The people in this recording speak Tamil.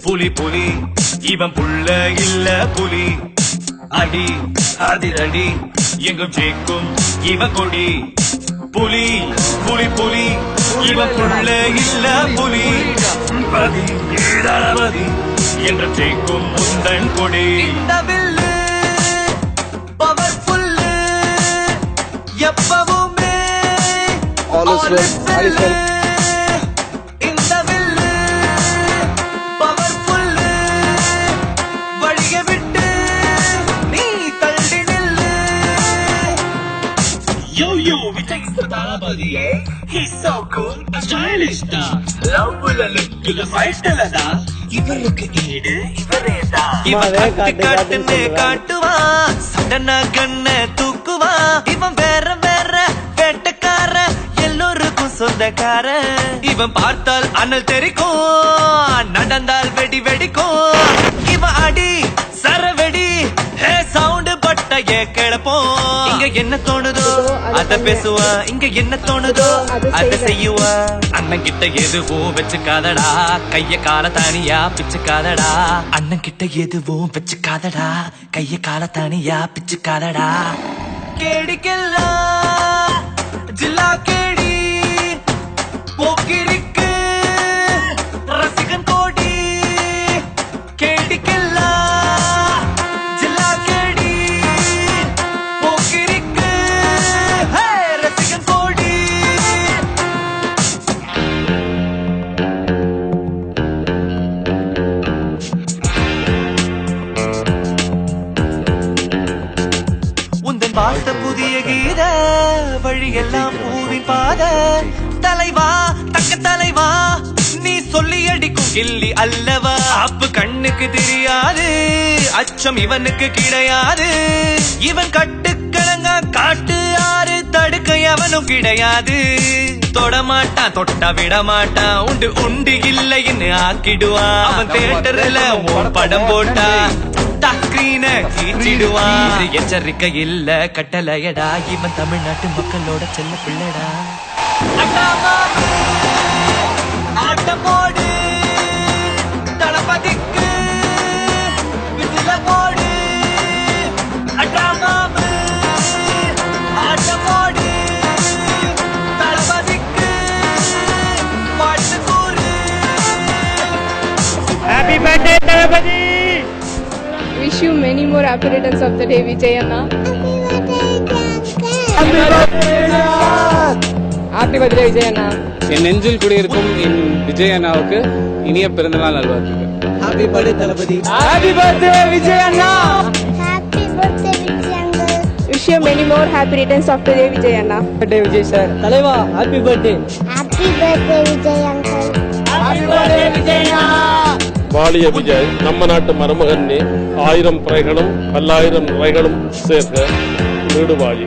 புலி புலி இவன் புள்ள இல்ல புலி அடி அதிரடி எங்கும் ஜெயிக்கும் இவன் கொடி புலி புலி புலி இவன் புள்ள இல்ல புலி பதி ஈடாவதி என்ற ஜெயிக்கும் முந்தன் கொடி பவர்ஃபுல் எப்பவுமே Yo, Vijay is the Talabadi, eh? He's so cool, a stylish star. Love will look to the fight da. Ivan look edu, ivareda. Ivan kattu kaattuva, sadana ganna thookuva. Ivan vera vera vettakara, ellorukkum sondakara. Ivan paarthal anal therikum, nadandal vedi vedikum. Ivan adi saravedi, hey sound பட்டைய கிளப்போம். இங்க என்ன தோணுதோ அத பேசுவா, இங்க என்ன தோணுதோ அத செய்யுவா. அண்ணன் கிட்ட எதுவும் வச்சுக்காதடா, கைய கால தானியா பிச்சுக்காதடா. அண்ணன் கிட்ட எதுவும் வச்சுக்காதடா, கைய கால தானியா பிச்சுக்காதடா. கேடிக்கெல்லாம் ஜில்லா கேடி போக்கிருக்கு ரசிகன் கோடி. கேடிக்கெல்லாம் பார்த்த புதிய கீத வழியெல்லாம் பூவின் பாத. தலைவா தக்க தலைவா நீ சொல்லி அடிக்கும் கில்லி அல்லவா. அப்பு கண்ணுக்கு தெரியாது, அச்சம் இவனுக்கு கிடையாது. இவன் கட்டுக்கிழங்க காட்டு யாரு தடுக்க எவனும் கிடையாது. தொடமாட்டான் தொட்டா விட மாட்டான், உண்டு உண்டு இல்லைன்னு ஆக்கிடுவான். அவன் தியேட்டர்ல படம் போட்டா எச்சரிக்கை இல்ல கட்டளையடா, இவன் தமிழ்நாட்டு மக்களோட செல்ல பிள்ளடா. ஆட்டம் போடு தளபதிக்கு விசில போடு. ஆட்டம் போடு தளபதிக்கு பாட்டு கூறு. Happy birthday Thalapathy. Wish you many more happy returns of the day, Vijay Anna. Happy birthday, Vijay Anna. என் நெஞ்சில் குடியிருக்கும் என் விஜய் அண்ணாவுக்கு இனிய பிறந்தநாள் நல்வாழ்த்துக்கள். Happy birthday Thalapathy. Happy birthday Vijay Anna. Happy birthday Vijay uncle. Wish you many more happy returns of the day, Vijay Anna. Birthday Vijay sir. தலைவா happy birthday. Happy birthday Vijay uncle. Happy birthday Vijay Anna. வாலிய விஜய் நம்ம நாட்டு மருமகன், 1000 பிறைகளும் 1000 முறைகளும் சேர்க்க நீடுவாழி.